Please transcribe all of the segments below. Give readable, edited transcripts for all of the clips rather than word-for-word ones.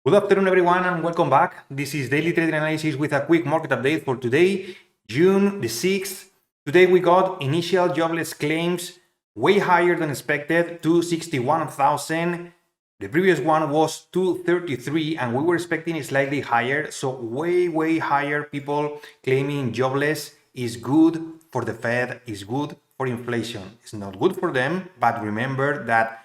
Good afternoon, everyone, and welcome back. This is Daily Trading Analysis with a quick market update for today, June the 6th. Today we got initial jobless claims way higher than expected, 261,000. The previous one was 233, and we were expecting it slightly higher. So way higher. People claiming jobless is good for the Fed, is good for inflation. It's not good for them, but remember that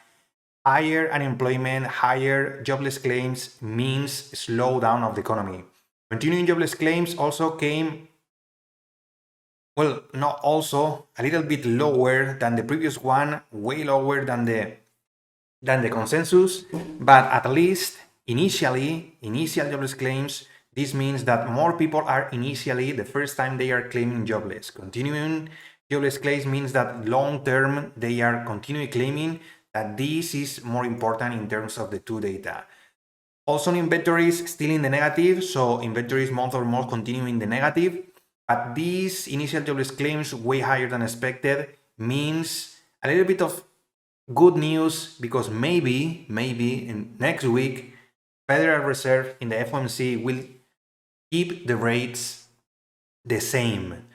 higher unemployment, higher jobless claims means slowdown of the economy. Continuing jobless claims also came, well, not also, a little bit lower than the previous one, way lower than the consensus, but at least initial jobless claims, this means that more people are initially the first time they are claiming jobless. Continuing jobless claims means that long term they are continuing claiming that this is more important in terms of the two data. Also, inventories still in the negative, so inventories month-over-month continuing in the negative, but these initial jobless claims way higher than expected means a little bit of good news, because maybe in next week Federal Reserve in the FOMC will keep the rates the same,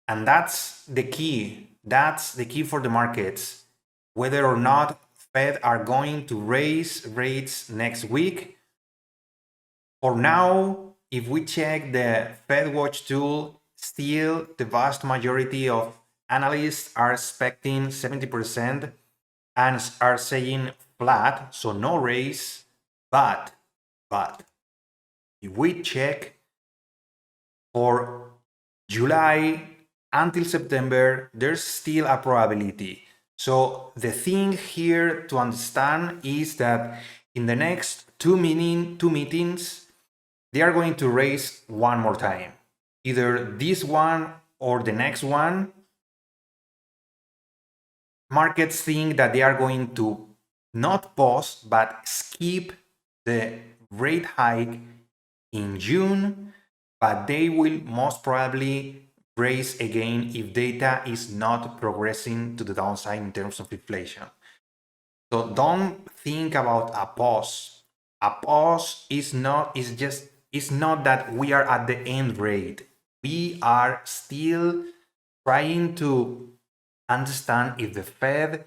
and that's the key. That's the key for the markets. Whether or not Fed are going to raise rates next week. For now, if we check the Fed Watch tool, still the vast majority of analysts are expecting 70% and are saying flat, so no raise. But if we check for July until September, there's still a probability. So the thing here to understand is that in the next two meetings, they are going to raise one more time, either this one or the next one. Markets think that they are going to not pause but skip the rate hike in June, but they will most probably raise again if data is not progressing to the downside in terms of inflation. So don't think about a pause. A pause is not that we are at the end rate. We are still trying to understand if the Fed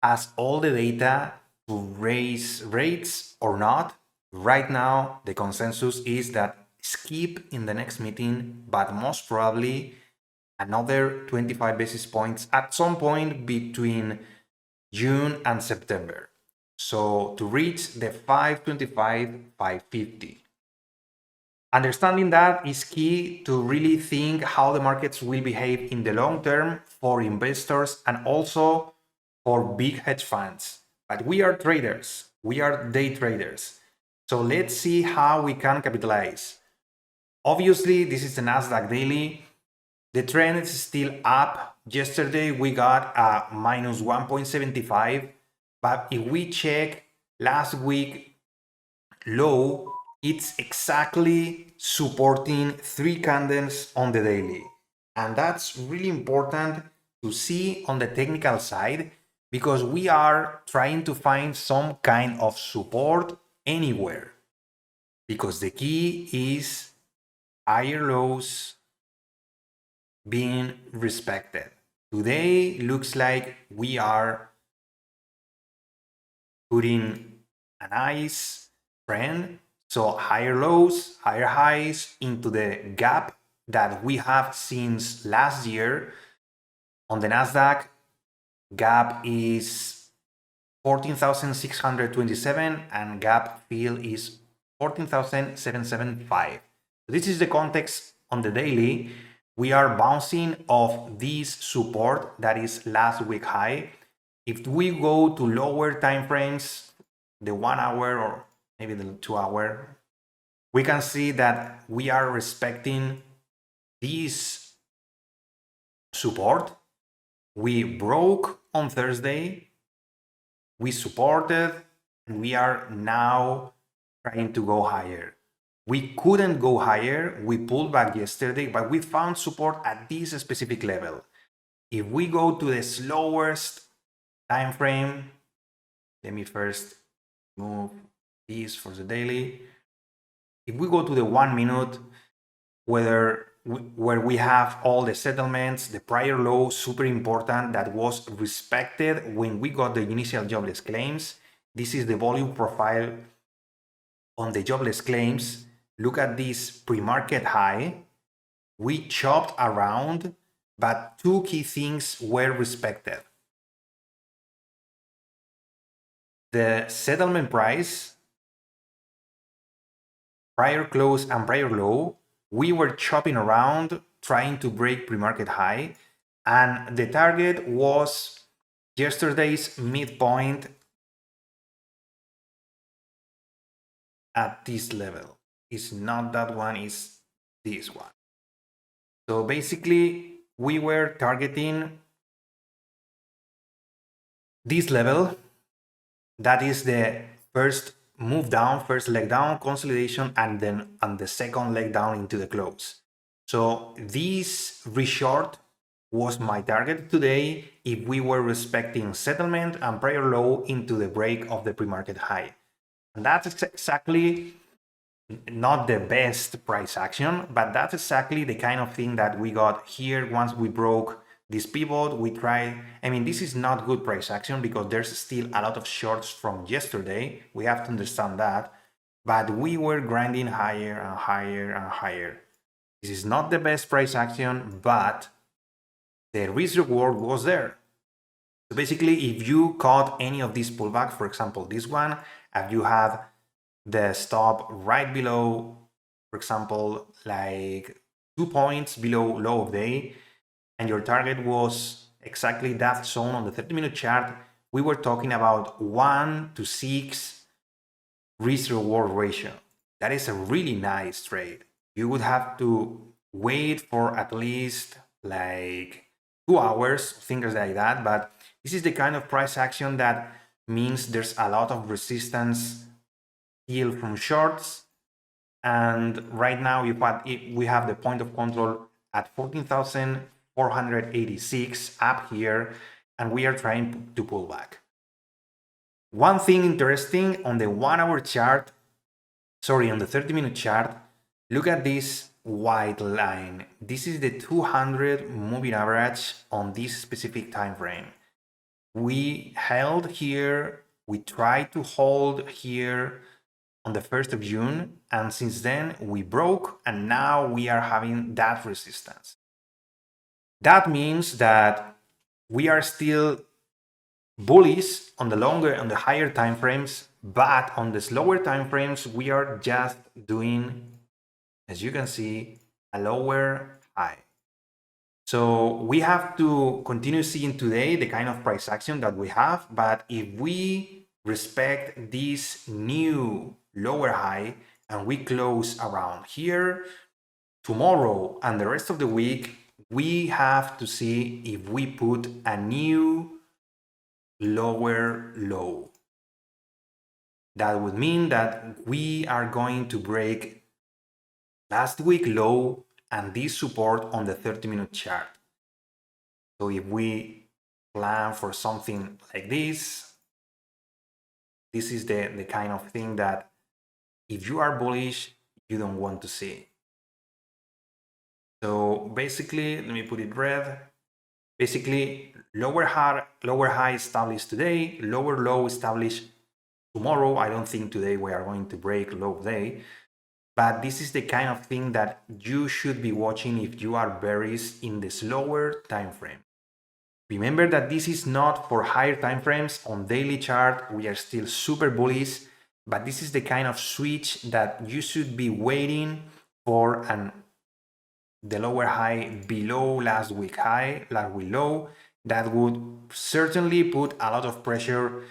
has all the data to raise rates or not. Right now, the consensus is that skip in the next meeting, but most probably another 25 basis points at some point between June and September. So to reach the 525, 550. Understanding that is key to really think how the markets will behave in the long term for investors and also for big hedge funds. But we are traders, we are day traders. So let's see how we can capitalize. Obviously, this is the Nasdaq daily. The trend is still up. Yesterday we got a minus 1.75, but if we check last week low, it's exactly supporting 3 candles on the daily. And that's really important to see on the technical side, because we are trying to find some kind of support anywhere, because the key is higher lows being respected. Today looks like we are putting a nice trend. So higher lows, higher highs into the gap that we have since last year. On the Nasdaq, gap is 14,627 and gap fill is 14,775. This is the context on the daily. We are bouncing off this support that is last week high. If we go to lower time frames, the 1 hour or maybe the 2 hour, we can see that we are respecting this support. We broke on Thursday, we supported, and we are now trying to go higher. We couldn't go higher, we pulled back yesterday, but we found support at this specific level. If we go to the slowest time frame, let me first move this for the daily. If we go to the 1 minute, where we have all the settlements, the prior low, super important, that was respected when we got the initial jobless claims. This is the volume profile on the jobless claims. Look at this pre-market high. We chopped around, but two key things were respected. The settlement price, prior close and prior low, we were chopping around trying to break pre-market high, and the target was yesterday's midpoint at this level. It's not that one, it's this one. So basically we were targeting this level. That is the first move down, first leg down, consolidation, and then on the second leg down into the close. So this reshort was my target today if we were respecting settlement and prior low into the break of the pre-market high. And that's exactly not the best price action, but that's exactly the kind of thing that we got here. Once we broke this pivot, we try, I mean, this is not good price action because there's still a lot of shorts from yesterday. We have to understand that, but we were grinding higher and higher and higher. This is not the best price action, but the risk reward was there. So basically, if you caught any of these pullback, for example, this one, and you have the stop right below, for example, like 2 points below low of day, and your target was exactly that zone on the 30-minute chart, we were talking about 1 to 6 risk reward ratio. That is a really nice trade. You would have to wait for at least like 2 hours, things like that, but this is the kind of price action that means there's a lot of resistance still from shorts, and right now we have the point of control at 14,486 up here, and we are trying to pull back. One thing interesting on the 1 hour chart, sorry, on the 30-minute chart, look at this white line. This is the 200 moving average on this specific time frame. We held here, we tried to hold here on the 1st of June, and since then we broke, and now we are having that resistance. That means that we are still bullish on the longer and the higher time frames, but on the slower time frames we are just doing, as you can see, a lower high. So we have to continue seeing today the kind of price action that we have, but if we respect this new lower high and we close around here tomorrow and the rest of the week, we have to see if we put a new lower low. That would mean that we are going to break last week low and this support on the 30-minute chart. So if we plan for something like this, this is the kind of thing that if you are bullish, you don't want to see. So basically, let me put it red. Basically, lower high established today, lower low established tomorrow. I don't think today we are going to break low day, but this is the kind of thing that you should be watching if you are bearish in the slower time frame. Remember that this is not for higher time frames. On daily chart, we are still super bullish, but this is the kind of switch that you should be waiting for, and the lower high below last week high, last week low, that would certainly put a lot of pressure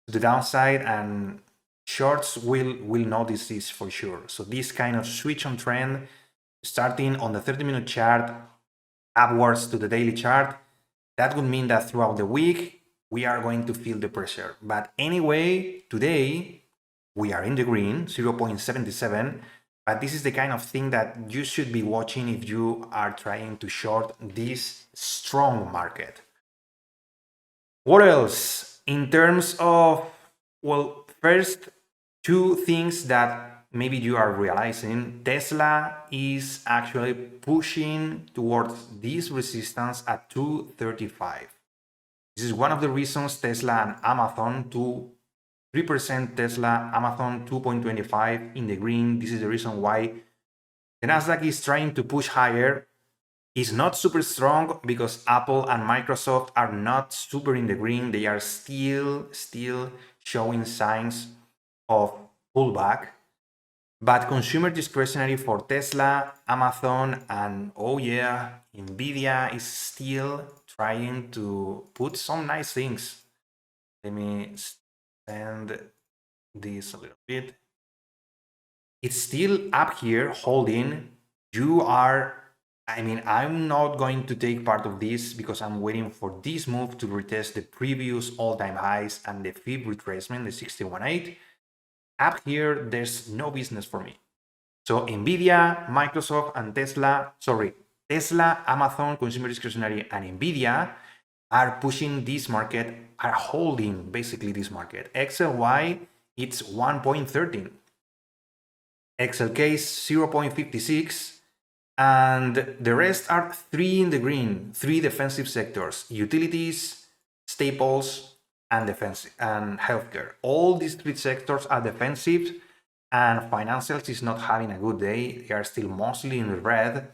to the downside, and shorts will notice this for sure. So this kind of switch on trend, starting on the 30-minute chart upwards to the daily chart, that would mean that throughout the week we are going to feel the pressure. But anyway, today we are in the green, 0.77, but this is the kind of thing that you should be watching if you are trying to short this strong market. What else? In terms of, well, first, two things that maybe you are realizing Tesla is actually pushing towards this resistance at 235. This is one of the reasons Tesla and Amazon 3% Tesla, Amazon 2.25 in the green. This is the reason why the Nasdaq is trying to push higher. It's not super strong because Apple and Microsoft are not super in the green. They are still showing signs of pullback. But consumer discretionary for Tesla, Amazon, and oh yeah, Nvidia is still trying to put some nice things. Let me extend this a little bit. It's still up here holding. I'm not going to take part of this because I'm waiting for this move to retest the previous all-time highs and the fib retracement, the 61.8. Up here, there's no business for me. So Nvidia, Microsoft, and Tesla, Amazon, consumer discretionary, and Nvidia are pushing this market, are holding basically this market. XLY, it's 1.13. XLK is 0.56. And the rest are 3 in the green, 3 defensive sectors: utilities, staples, and defensive and healthcare. All these 3 sectors are defensive, and financials is not having a good day. They are still mostly in the red.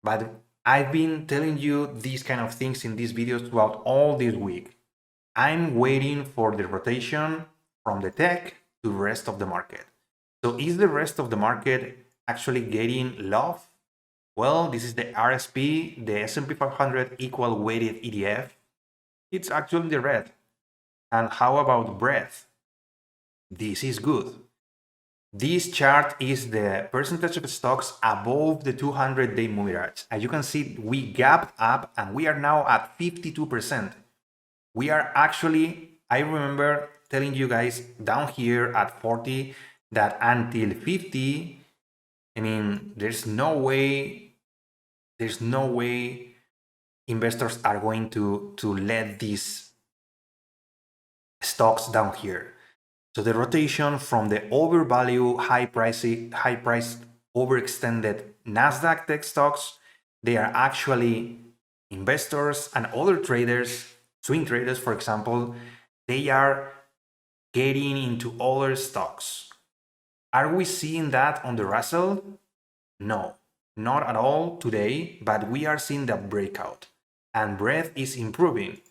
But I've been telling you these kind of things in these videos throughout all this week. I'm waiting for the rotation from the tech to the rest of the market. So is the rest of the market actually getting love? Well, this is the RSP, the S&P 500 equal weighted ETF. It's actually in the red. And how about breadth? This is good. This chart is the percentage of stocks above the 200-day moving average. As you can see, we gapped up and we are now at 52%. We are actually, I remember telling you guys down here at 40 that until 50, there's no way investors are going to let these stocks down here. So the rotation from the overvalue, high price, overextended Nasdaq tech stocks, they are actually investors and other traders, swing traders, for example, they are getting into other stocks. Are we seeing that on the Russell? No. Not at all today, but we are seeing the breakout and breadth is improving.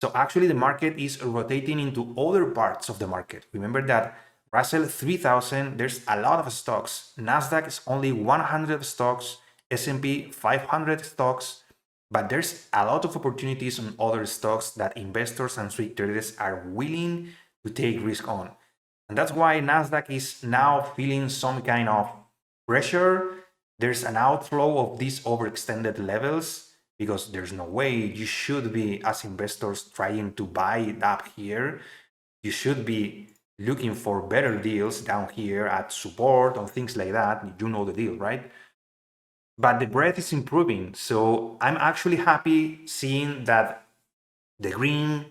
So actually the market is rotating into other parts of the market. Remember that Russell 3000, there's a lot of stocks. Nasdaq is only 100 stocks, S&P 500 stocks, but there's a lot of opportunities on other stocks that investors and swing traders are willing to take risk on. And that's why Nasdaq is now feeling some kind of pressure. There's an outflow of these overextended levels because there's no way you should be, as investors, trying to buy it up here. You should be looking for better deals down here at support or things like that. You know the deal, right? But the breadth is improving. So I'm actually happy seeing that the green,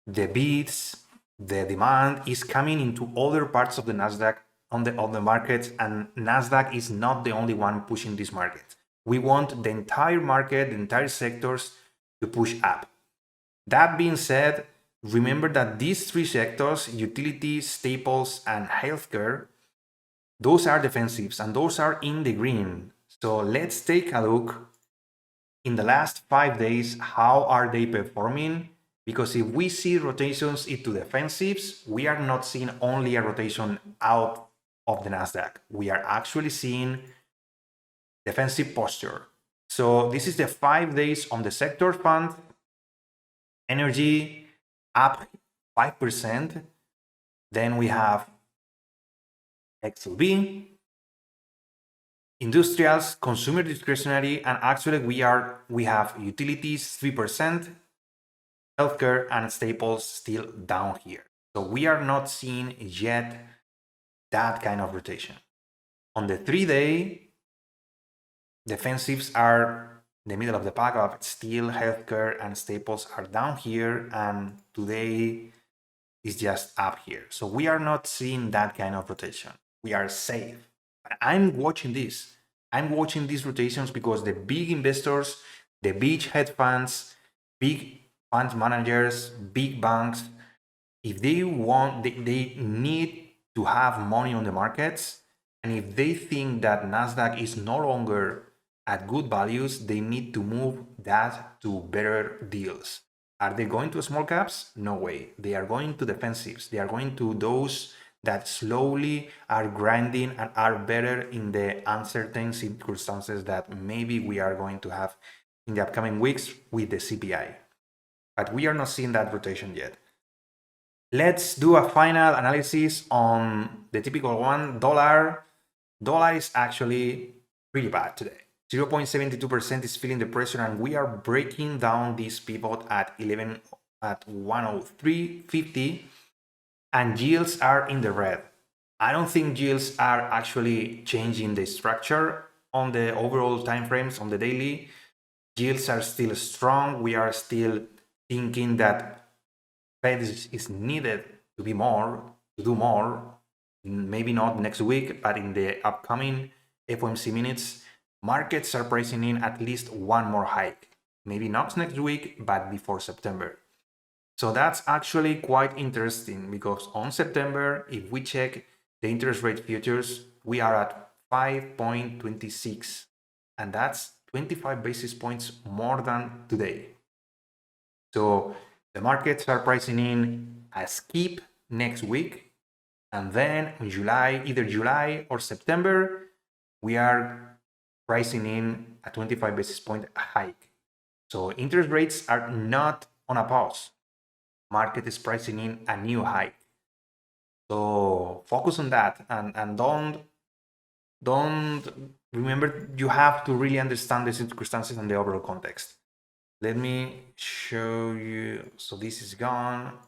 the bids, the demand is coming into other parts of the Nasdaq on the markets, and Nasdaq is not the only one pushing this market. We want the entire market, the entire sectors to push up. That being said, remember that these 3 sectors, utilities, staples, and healthcare, those are defensives and those are in the green. So let's take a look in the last 5 days, how are they performing? Because if we see rotations into defensives, we are not seeing only a rotation out of the Nasdaq. We are actually seeing defensive posture. So this is the 5 days on the sector fund. Energy up 5%. Then we have XLB, industrials, consumer discretionary, and actually we have utilities 3%, healthcare and staples still down here. So we are not seeing yet that kind of rotation. On the 3-day, defensives are in the middle of the pack of steel, healthcare, and staples are down here, and today is just up here. So we are not seeing that kind of rotation. We are safe. I'm watching this. I'm watching these rotations because the big investors, the big hedge funds, big fund managers, big banks, if they want, they need to have money on the markets. And if they think that Nasdaq is no longer at good values, they need to move that to better deals. Are they going to small caps? No way. They are going to defensives. They are going to those that slowly are grinding and are better in the uncertain circumstances that maybe we are going to have in the upcoming weeks with the CPI. But we are not seeing that rotation yet. Let's do a final analysis on the typical one. Dollar is actually pretty bad today. 0.72% is feeling the pressure, and we are breaking down this pivot at 103.50, and yields are in the red. I don't think yields are actually changing the structure on the overall time frames on the daily. Yields are still strong. We are still thinking that Fed is needed to be more, to do more, maybe not next week, but in the upcoming FOMC minutes. Markets are pricing in at least one more hike, maybe not next week, but before September. So that's actually quite interesting, because on September, if we check the interest rate futures, we are at 5.26, and that's 25 basis points more than today. So the markets are pricing in a skip next week, and then in July, either July or September, we are pricing in a 25 basis point hike. So interest rates are not on a pause. Market is pricing in a new hike. So focus on that, and don't remember, you have to really understand the circumstances and the overall context. Let me show you. So this is gone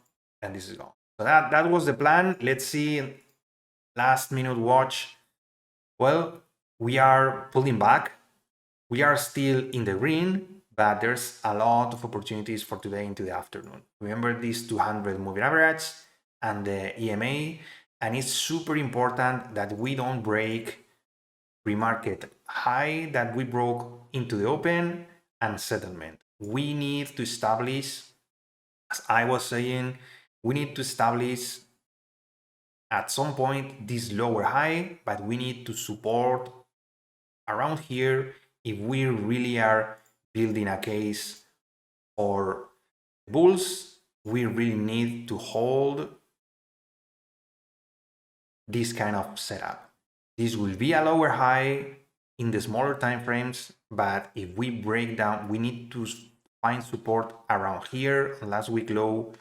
and this is gone. So that was the plan. Let's see, last minute watch. Well, we are pulling back. We are still in the green, but there's a lot of opportunities for today into the afternoon. Remember this 200 moving average and the EMA, and it's super important that we don't break pre-market high that we broke into the open and settlement. We need to establish, as I was saying, we need to establish at some point this lower high, but we need to support around here if we really are building a case for bulls. We really need to hold this kind of setup. This will be a lower high in the smaller time frames, but if we break down, we need to find support around here, last week low,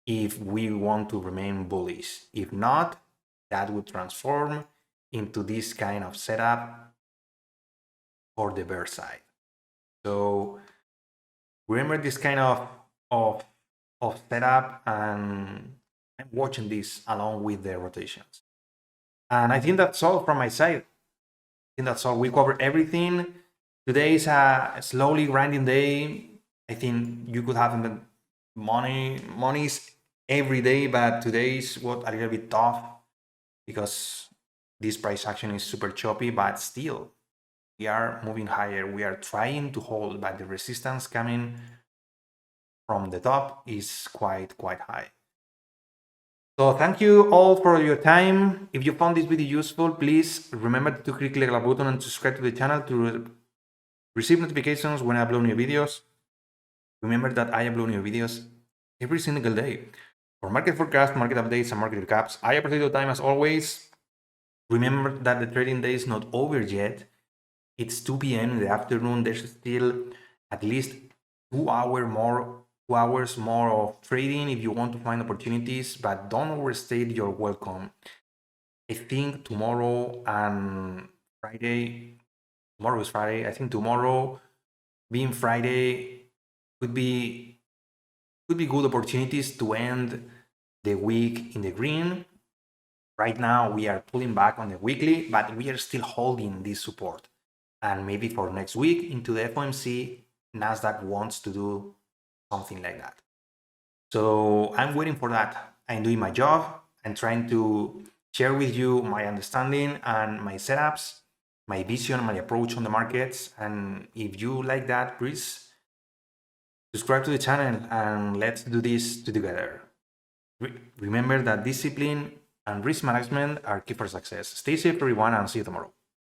if we want to remain bullish. If not, that would transform into this kind of setup for the bear side. So remember this kind of setup, and I'm watching this along with the rotations. And I think that's all from my side. I think that's all. We covered everything. Today is a slowly grinding day. I think you could have monies every day, but today is a little bit tough because this price action is super choppy, but still we are moving higher. We are trying to hold, but the resistance coming from the top is quite high. So thank you all for your time. If you found this video useful, please remember to click the like button and subscribe to the channel to receive notifications when I upload new videos. Remember that I upload new videos every single day for market forecast, market updates, and market recaps. I appreciate your time as always. Remember that the trading day is not over yet. It's 2 p.m. in the afternoon. There's still at least 2 hours more of trading if you want to find opportunities, but don't overstate your welcome. I think tomorrow and Friday, tomorrow is Friday. I think tomorrow being Friday could be good opportunities to end the week in the green. Right now we are pulling back on the weekly, but we are still holding this support. And maybe for next week into the FOMC, Nasdaq wants to do something like that. So I'm waiting for that. I'm doing my job. I'm trying to share with you my understanding and my setups, my vision, my approach on the markets. And if you like that, please subscribe to the channel and let's do this together. Remember that discipline and risk management are key for success. Stay safe, everyone, and see you tomorrow.